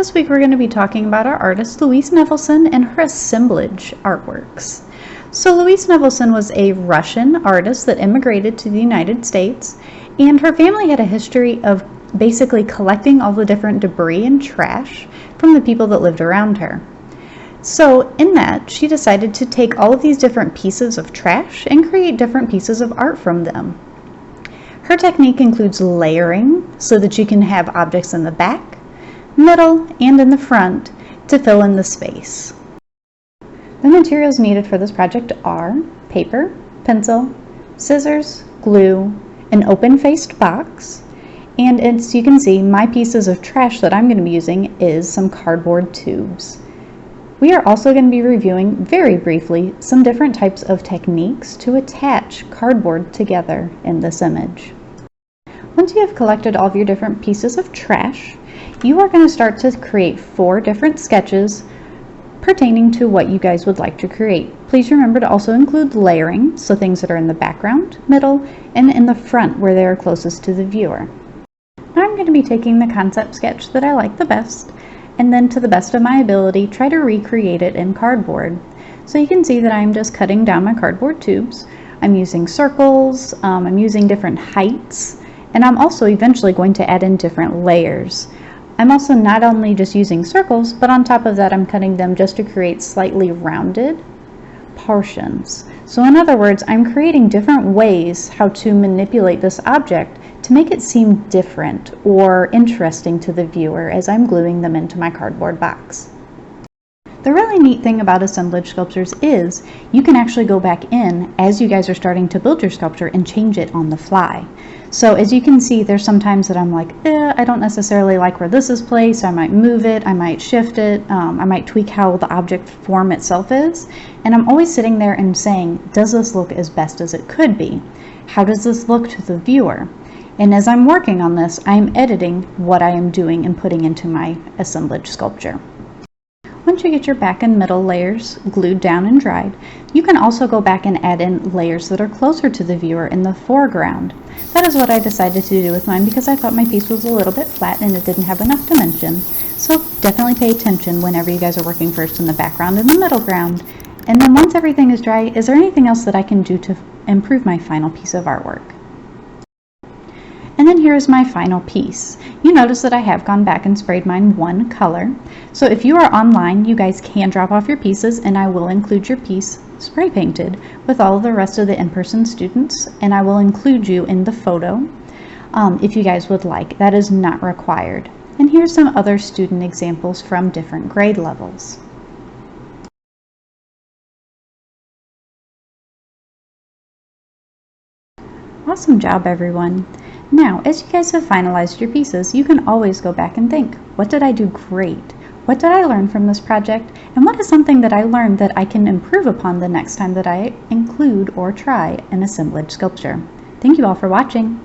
This week we're going to be talking about our artist Louise Nevelson and her assemblage artworks. So Louise Nevelson was a Russian artist that immigrated to the United States, and her family had a history of basically collecting all the different debris and trash from the people that lived around her. So in that, she decided to take all of these different pieces of trash and create different pieces of art from them. Her technique includes layering so that you can have objects in the back, middle, and in the front to fill in the space. The materials needed for this project are paper, pencil, scissors, glue, an open-faced box, and as you can see, my pieces of trash that I'm going to be using is some cardboard tubes. We are also going to be reviewing very briefly some different types of techniques to attach cardboard together in this image. Once you have collected all of your different pieces of trash, you are going to start to create 4 different sketches pertaining to what you guys would like to create. Please remember to also include layering, so things that are in the background, middle, and in the front where they are closest to the viewer. Now I'm going to be taking the concept sketch that I like the best, and then to the best of my ability try to recreate it in cardboard. So you can see that I'm just cutting down my cardboard tubes. I'm using circles, I'm using different heights, and I'm also eventually going to add in different layers. I'm also not only just using circles, but on top of that I'm cutting them just to create slightly rounded portions. So in other words, I'm creating different ways how to manipulate this object to make it seem different or interesting to the viewer as I'm gluing them into my cardboard box. The really neat thing about assemblage sculptures is you can actually go back in as you guys are starting to build your sculpture and change it on the fly. So as you can see, there's sometimes that I'm like, I don't necessarily like where this is placed. I might move it, I might shift it, I might tweak how the object form itself is. And I'm always sitting there and saying, does this look as best as it could be? How does this look to the viewer? And as I'm working on this, I'm editing what I am doing and putting into my assemblage sculpture. Once you get your back and middle layers glued down and dried, you can also go back and add in layers that are closer to the viewer in the foreground. That is what I decided to do with mine because I thought my piece was a little bit flat and it didn't have enough dimension. So definitely pay attention whenever you guys are working first in the background and the middle ground. And then once everything is dry, is there anything else that I can do to improve my final piece of artwork? And then here's my final piece. You notice that I have gone back and sprayed mine one color. So if you are online, you guys can drop off your pieces and I will include your piece spray painted with all of the rest of the in-person students, and I will include you in the photo if you guys would like. That is not required. And here's some other student examples from different grade levels. Awesome job, everyone. Now, as you guys have finalized your pieces, you can always go back and think, what did I do great? What did I learn from this project? And what is something that I learned that I can improve upon the next time that I include or try an assemblage sculpture? Thank you all for watching.